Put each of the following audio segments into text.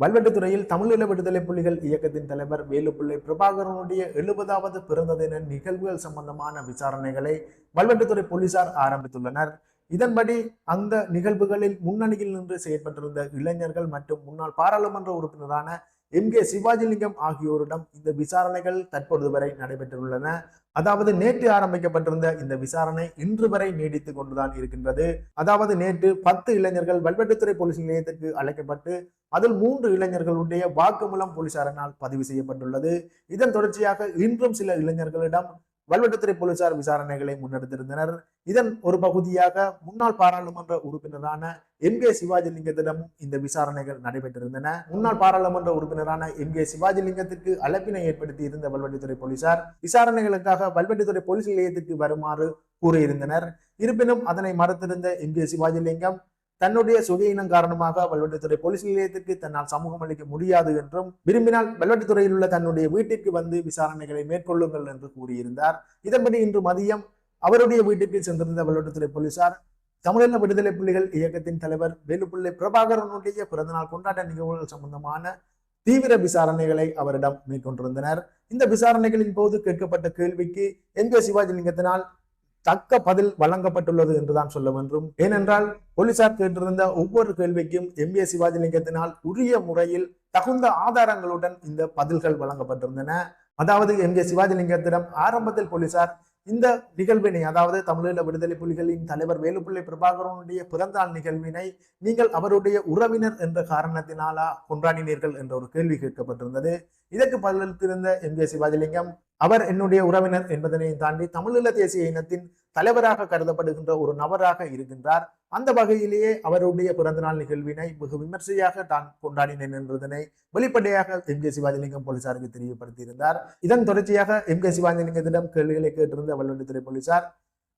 வல்வெட்டித்துறையில் தமிழீழ விடுதலை புலிகள் இயக்கத்தின் தலைவர் வேலுப்பிள்ளை பிரபாகரனுடைய 70வது பிறந்த தின நிகழ்வுகள் சம்பந்தமான விசாரணைகளை வல்வெட்டித்துறை போலீசார் ஆரம்பித்துள்ளனர். இதன்படி அந்த நிகழ்வுகளில் முன்னணியில் நின்று செயற்பட்டிருந்த இளைஞர்கள் மற்றும் முன்னாள் பாராளுமன்ற உறுப்பினரான கே சிவாஜிலிங்கம் ஆகியோரிடம் இந்த விசாரணைகள் தற்பொழுது வரை நடைபெற்றுள்ளன. அதாவது நேற்று ஆரம்பிக்கப்பட்டிருந்த இந்த விசாரணை இன்று வரை நீடித்துக் கொண்டுதான் இருக்கின்றது. அதாவது நேற்று 10 இளைஞர்கள் வல்வெட்டித்துறை போலீஸ் நிலையத்திற்கு அழைக்கப்பட்டு அதில் 3 இளைஞர்களுடைய வாக்குமூலம் போலீசாரினால் பதிவு செய்யப்பட்டுள்ளது. இதன் தொடர்ச்சியாக இன்றும் சில இளைஞர்களிடம் வல்வெட்டித்துறை போலீசார் விசாரணைகளை முன்னெடுத்திருந்தனர். இதன் ஒரு பகுதியாக முன்னாள் பாராளுமன்ற உறுப்பினரான கே சிவாஜிலிங்கத்திடமும் இந்த விசாரணைகள் நடைபெற்றிருந்தன. முன்னாள் பாராளுமன்ற உறுப்பினரான கே சிவாஜிலிங்கத்திற்கு அழைப்பினை ஏற்படுத்தி இருந்த வல்வெட்டித்துறை போலீசார் விசாரணைகளுக்காக வல்வெட்டித்துறை போலீஸ் நிலையத்திற்கு வருமாறு கூறியிருந்தனர். இருப்பினும் அதனை மறுத்திருந்த கே சிவாஜிலிங்கம் தன்னுடைய சுகையினம் காரணமாக வல்வெட்டித்துறை போலீஸ் நிலையத்திற்கு தன்னால் சமூகம் அளிக்க முடியாது என்றும் விரும்பினால் வல்வெட்டித்துறையில் உள்ள தன்னுடைய வீட்டிற்கு வந்து விசாரணைகளை மேற்கொள்ளுங்கள் என்று கூறியிருந்தார். இதன்படி இன்று மதியம் அவருடைய வீட்டிற்கு சென்றிருந்த வல்வெட்டித்துறை போலீசார் தமிழீழ விடுதலை புலிகள் இயக்கத்தின் தலைவர் வேலுப்பிள்ளை பிரபாகரனுடைய பிறந்தநாள் கொண்டாட்ட நிகழ்வுகள் சம்பந்தமான தீவிர விசாரணைகளை அவரிடம் மேற்கொண்டிருந்தனர். இந்த விசாரணைகளின் போது கேட்கப்பட்ட கேள்விக்கு கே சிவாஜிலிங்கத்தினால் தக்க பதில் வழங்கப்பட்டுள்ளது என்றுதான் சொல்ல வேண்டும். ஏனென்றால் போலீசார் கேட்டிருந்த ஒவ்வொரு கேள்விக்கும் கே சிவாஜிலிங்கத்தினால் உரிய முறையில் தகுந்த ஆதாரங்களுடன் இந்த பதில்கள் வழங்கப்பட்டிருந்தன. அதாவது கே சிவாஜிலிங்கத்திடம் ஆரம்பத்தில் போலீசார் இந்த நிகழ்வினை, அதாவது தமிழீழ விடுதலை புலிகளின் தலைவர் வேலுப்பிள்ளை பிரபாகரனுடைய பிறந்தநாள் நிகழ்வினை நீங்கள் அவருடைய உறவினர் என்ற காரணத்தினாலா கொண்டாடினீர்கள் என்ற ஒரு கேள்வி கேட்கப்பட்டிருந்தது. இதற்கு பதிலளித்திருந்த கே சிவாஜிலிங்கம், அவர் என்னுடைய உறவினர் என்பதனை தாண்டி தமிழீழ தேசிய இனத்தின் தலைவராக கருதப்படுகின்ற ஒரு நபராக இருக்கின்றார். அந்த வகையிலேயே அவருடைய பிறந்தநாள் நிகழ்வினை வெகு விமர்சையாக தான் கொண்டாடினேன் என்பதனை வெளிப்படையாக கே சிவாஜிலிங்கம் போலீசாருக்கு தெரியப்படுத்தியிருந்தார். இதன் தொடர்ச்சியாக கே சிவாஜிலிங்கத்திடம் கேள்விகளை கேட்டிருந்த வல்வெட்டித்துறை போலீசார்,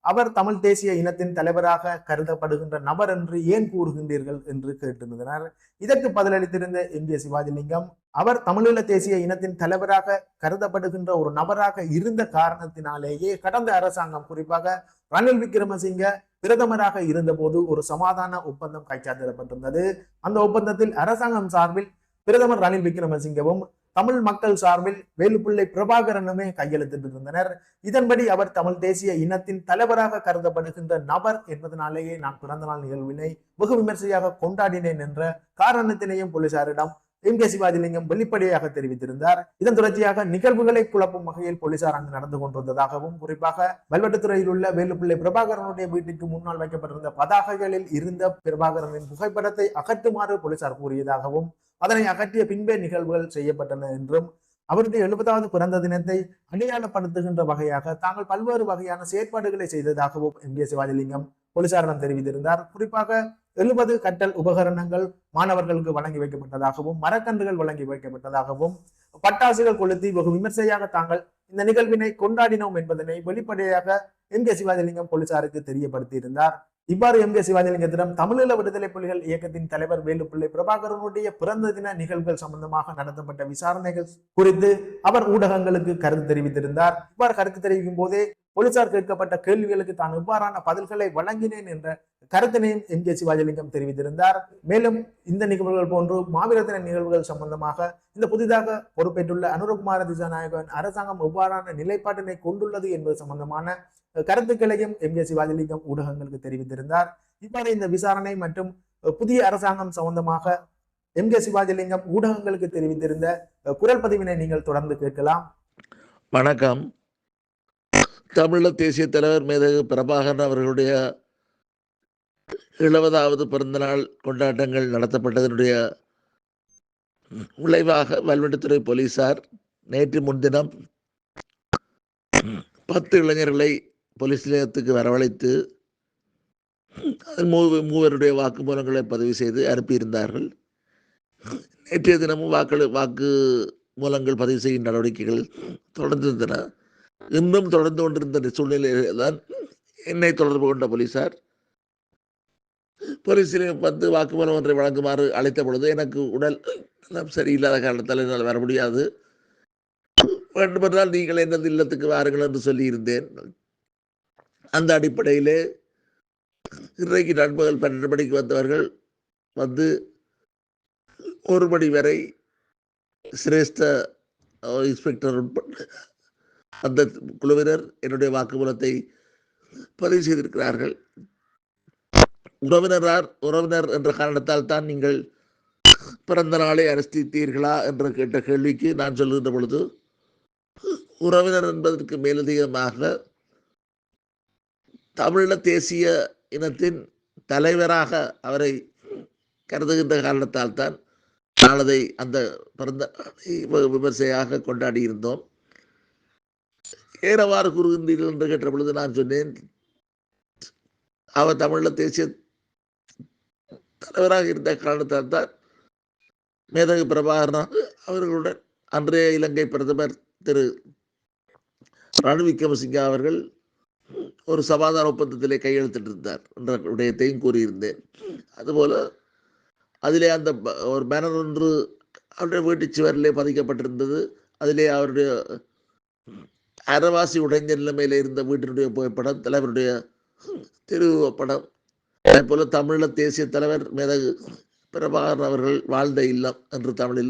அவர் தமிழ் தேசிய இனத்தின் தலைவராக கருதப்படுகின்ற நபர் என்று ஏன் கூறுகின்றீர்கள் என்று கேட்டிருந்தனர். இதற்கு பதிலளித்திருந்த கே சிவாஜிலிங்கம், அவர் தமிழீழ தேசிய இனத்தின் தலைவராக கருதப்படுகின்ற ஒரு நபராக இருந்த காரணத்தினாலேயே கடந்த அரசாங்கம், குறிப்பாக ரணில் விக்ரமசிங்க பிரதமராக இருந்த போது ஒரு சமாதான ஒப்பந்தம் கைச்சாத்திடப்பட்டிருந்தது. அந்த ஒப்பந்தத்தில் அரசாங்கம் சார்பில் பிரதமர் ரணில் விக்ரமசிங்கவும் தமிழ் மக்கள் சார்பில் வேலுப்பிள்ளை பிரபாகரனுமே கையெழுத்திட்டிருந்தனர். இதன்படி அவர் தமிழ் தேசிய இனத்தின் தலைவராக கருதப்படுகின்ற நபர் என்பதனாலேயே நான் பிறந்தநாள் நிகழ்வினை வெகு விமர்சையாக கொண்டாடினேன் என்ற காரணத்தினையும் போலீசாரிடம் கே சிவாஜிலிங்கம் வெளிப்படையாக தெரிவித்திருந்தார். இதன் தொடர்ச்சியாக நிகழ்வுகளை குழப்பும் வகையில் போலீசார் அங்கு நடந்து கொண்டிருந்ததாகவும், குறிப்பாக வல்வெட்டித்துறையில் உள்ள வேலுப்பிள்ளை பிரபாகரனுடைய வீட்டிற்கு முன்னால் வைக்கப்பட்டிருந்த பதாகைகளில் இருந்த பிரபாகரனின் புகைப்படத்தை அகற்றுமாறு போலீசார் கூறியதாகவும், அதனை அகற்றிய பின்பே நிகழ்வுகள் செய்யப்பட்டன என்றும், அவருடைய 70வது பிறந்த தினத்தை அடையாளப்படுத்துகின்ற வகையாக தாங்கள் பல்வேறு வகையான செயற்பாடுகளை செய்ததாகவும் கே சிவாஜிலிங்கம் போலீசாரிடம் தெரிவித்திருந்தார். குறிப்பாக 70 கற்றல் உபகரணங்கள் மாணவர்களுக்கு வழங்கி வைக்கப்பட்டதாகவும், மரக்கன்றுகள் வழங்கி வைக்கப்பட்டதாகவும், பட்டாசுகள் கொளுத்தி வெகு விமர்சையாக தாங்கள் இந்த நிகழ்வினை கொண்டாடினோம் என்பதனை வெளிப்படையாக கே சிவாஜிலிங்கம் போலீசாருக்கு தெரியப்படுத்தியிருந்தார். இவ்வாறு கே சிவாஜிலிங்கத்திடம் தமிழீழ விடுதலை புலிகள் இயக்கத்தின் தலைவர் வேலுப்பிள்ளை பிரபாகரனுடைய பிறந்த தின நிகழ்வுகள் சம்பந்தமாக நடத்தப்பட்ட விசாரணைகள் குறித்து அவர் ஊடகங்களுக்கு கருத்து தெரிவித்திருந்தார். இவ்வாறு கருத்து தெரிவிக்கும் போதே போலீசார் கேட்கப்பட்ட கேள்விகளுக்கு தான் இவ்வாறான பதில்களை வழங்கினேன் என்ற கருத்தினையும் கே சிவாஜிலிங்கம் தெரிவித்திருந்தார். மேலும் இந்த நிகழ்வுகள் போன்று மாவீரர் தின நிகழ்வுகள் சம்பந்தமாக இந்த புதிதாக பொறுப்பேற்றுள்ள அனுரகுமார திசாநாயகன் அரசாங்கம் எவ்வாறான நிலைப்பாட்டினை கொண்டுள்ளது என்பது சம்பந்தமான கருத்துக்களையும் கே சிவாஜிலிங்கம் ஊடகங்களுக்கு தெரிவித்திருந்தார். இவ்வாறு இந்த விசாரணை மற்றும் புதிய அரசாங்கம் சம்பந்தமாக கே சிவாஜிலிங்கம் ஊடகங்களுக்கு தெரிவித்திருந்த குரல் பதிவினை நீங்கள் தொடர்ந்து கேட்கலாம். வணக்கம். தமிழீழ தேசிய தலைவர் மேதகு பிரபாகரன் அவர்களுடைய 70வது பிறந்தநாள் கொண்டாட்டங்கள் நடத்தப்பட்டதனுடைய விளைவாக வல்வெட்டித்துறை போலீசார் நேற்று முன்தினம் 10 இளைஞர்களை போலீஸ் நிலையத்துக்கு வரவழைத்து மூவருடைய வாக்குமூலங்களை பதிவு செய்து அனுப்பியிருந்தார்கள். நேற்றைய தினமும் வாக்கு மூலங்கள் பதிவு செய்யும் நடவடிக்கைகள் தொடர்ந்திருந்தன. இன்னும் தொடர்ந்து கொண்டிருந்த சூழ்நிலையில் தான் என்னை தொடர்பு கொண்ட போலீசார் நிலையம் வந்து வாக்குமூலம் ஒன்றை வழங்குமாறு அழைத்த பொழுது எனக்கு உடல் சரியில்லாத காரணத்தால் என்னால் வர முடியாது, வேண்டுமென்றால் நீங்கள் எனது இல்லத்துக்கு வாருங்கள் என்று சொல்லியிருந்தேன். அந்த அடிப்படையிலே இன்றைக்கு நண்பகல் 12 மணிக்கு வந்தவர்கள் வந்து 1 மணி வரை சிரேஷ்ட இன்ஸ்பெக்டர் உட்பட அந்த குழுவினர் என்னுடைய வாக்குமூலத்தை பதிவு செய்திருக்கிறார்கள். உறவினர் என்ற காரணத்தால் தான் நீங்கள் பிறந்த நாளை அனுஷ்டித்தீர்களா என்று கேட்ட கேள்விக்கு நான் சொல்லுகின்ற பொழுது, உறவினர் என்பதற்கு மேலதிகமாக தமிழீழ தேசிய இனத்தின் தலைவராக அவரை கருதுகின்ற காரணத்தால் தான் நாளதை அந்த பிறந்த விமர்சையாக கொண்டாடி இருந்தோம். ஏறவாறு கூறுகின்றீர்கள் என்று கேட்ட பொழுது நான் சொன்னேன், அவர் தமிழீழ தேசிய தலைவராக இருந்த காரணத்தால் தான் மேதகு பிரபாகரன் அவர்களுடன் அன்றைய இலங்கை பிரதமர் திரு ரணில் விக்ரமசிங்கே அவர்கள் ஒரு சமாதான ஒப்பந்தத்திலே கையெழுத்திட்டிருந்தார் என்ற விடயத்தையும் கூறியிருந்தேன். அதுபோல அதிலே அந்த ஒரு பேனர் ஒன்று அவருடைய வீட்டு சுவரிலே பதிக்கப்பட்டிருந்தது. அதிலே அவருடைய அரைவாசி உடைந்த நிலைமையில இருந்த வீட்டினுடைய புகைப்படம், தலைவருடைய திருவுருவப்படம், அதே போல தமிழீழ தேசிய தலைவர் மேதகு பிரபாகரன் அவர்கள் வாழ்ந்த இல்லம் என்று தமிழ்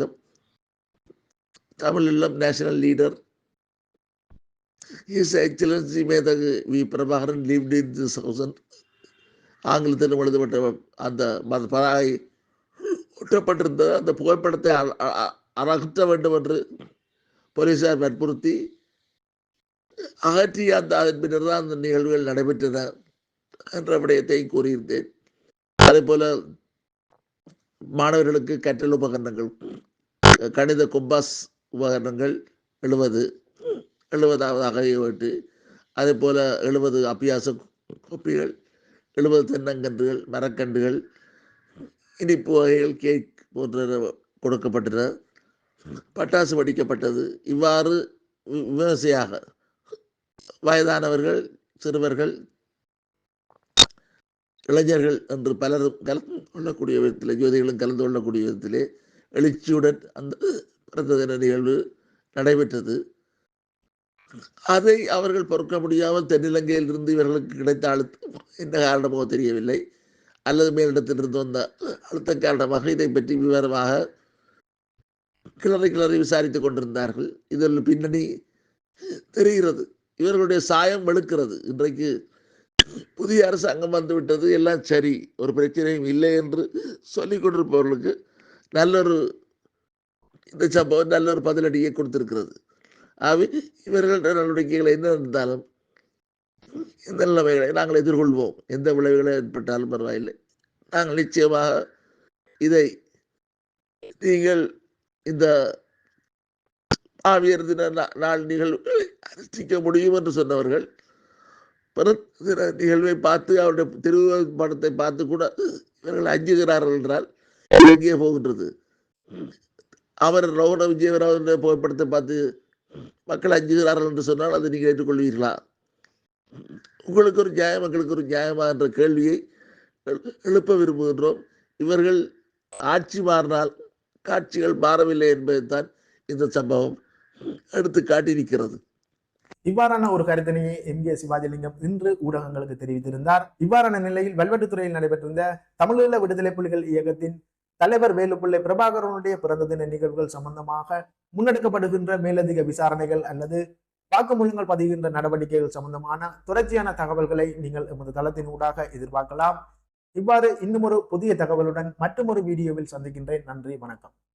இல்லம் நேஷனல் லீடர் His Excellency மேதகு V Prabhakaran lived in this house. ஆங்கிலத்தில் எழுதப்பட்ட அந்த பதாகை ஒட்டப்பட்டிருந்த அந்த புகைப்படத்தை அகற்ற வேண்டும் என்று போலீசார் வற்புறுத்தி அகற்றிய அதன் பின்னர் தான் அந்த நிகழ்வுகள் நடைபெற்றன என்ற விடயத்தை கூறியிருந்தேன். அதே போல மாணவர்களுக்கு கற்றல் உபகரணங்கள், கணித கொம்பாஸ் உபகரணங்கள் 70வது ஆகியவற்று, அதே போல 70 அபியாச கோப்பிகள், 70 தென்னங்கன்றுகள், மரக்கன்றுகள், இனிப்பு வகைகள், கேக் போன்ற கொடுக்கப்பட்டன. பட்டாசு வெடிக்கப்பட்டது. இவ்வாறு விமர்சையாக வயதானவர்கள், சிறுவர்கள், இளைஞர்கள் என்று பலரும் கலந்து கொள்ளக்கூடிய விதத்தில், யுவதிகளும் கலந்து கொள்ளக்கூடிய விதத்திலே எழுச்சியுடன் அந்த பிறந்த தின நிகழ்வு நடைபெற்றது. அதை அவர்கள் பொறுக்க முடியாமல் தென்னிலங்கையில் இருந்து இவர்களுக்கு கிடைத்த அழுத்தம் என்ன காரணமோ தெரியவில்லை, அல்லது மேலிடத்திலிருந்து வந்த அழுத்தம் காரணமாக இதை பற்றி விவரமாக கிளறி விசாரித்துக் கொண்டிருந்தார்கள். இதில் பின்னணி தெரிகிறது. இவர்களுடைய சாயம் வெளுக்கிறது. இன்றைக்கு புதிய அரசாங்கம் வந்துவிட்டது, எல்லாம் சரி, ஒரு பிரச்சனையும் இல்லை என்று சொல்லிக் கொண்டிருப்பவர்களுக்கு இந்த சம்பவம் நல்ல ஒரு பதிலடியை கொடுத்திருக்கிறது. இவர்கள் நடவடிக்கைகள் என்ன இருந்தாலும் இந்த நிலைமைகளை நாங்கள் எதிர்கொள்வோம். எந்த விளைவுகளை ஏற்பட்டாலும் பரவாயில்லை. நாங்கள் நிச்சயமாக இதை நீங்கள் இந்த ஆவியர் தின நாள் நிகழ்வுகளை அனுஷ்டிக்க முடியும் என்று சொன்னவர்கள் பிறந்த நிகழ்வை பார்த்து அவருடைய திருப்படத்தை பார்த்து கூட இவர்கள் அஞ்சுகிறார்கள் என்றால் எங்கே போகின்றது? அவர் ரோஹண விஜயவராவுடைய புகைப்படத்தை பார்த்து மக்கள் அஞ்சுகிறார்கள் என்று சொன்னால் அதை நீங்கள் ஏற்றுக்கொள்வீர்களா? உங்களுக்கு ஒரு நியாயம், மக்களுக்கு ஒரு நியாயமா என்ற கேள்வியை எழுப்ப விரும்புகின்றோம். இவர்கள் ஆட்சி மாறினால் காட்சிகள் மாறவில்லை என்பதைத்தான் இந்த சம்பவம் எடுத்து காட்டி நிற்கிறது. இவ்வாறான ஒரு கருத்தினையை எம்.கே. சிவாஜிலிங்கம் இன்று ஊடகங்களுக்கு தெரிவித்திருந்தார். இவ்வாறான நிலையில் வல்வெட்டித்துறையில் நடைபெற்றிருந்த தமிழீழ விடுதலை புலிகள் இயக்கத்தின் தலைவர் வேலுப்பிள்ளை பிரபாகரனுடைய பிறந்த தின நிகழ்வுகள் சம்பந்தமாக முன்னெடுக்கப்படுகின்ற மேலதிக விசாரணைகள் அல்லது வாக்குமூலங்கள் பதிகின்ற நடவடிக்கைகள் சம்பந்தமான தொடர்ச்சியான தகவல்களை நீங்கள் எமது தளத்தின் ஊடாக எதிர்பார்க்கலாம். இவ்வாறு இன்னும் ஒரு புதிய தகவலுடன் மற்றொரு வீடியோவில் சந்திக்கின்றேன். நன்றி, வணக்கம்.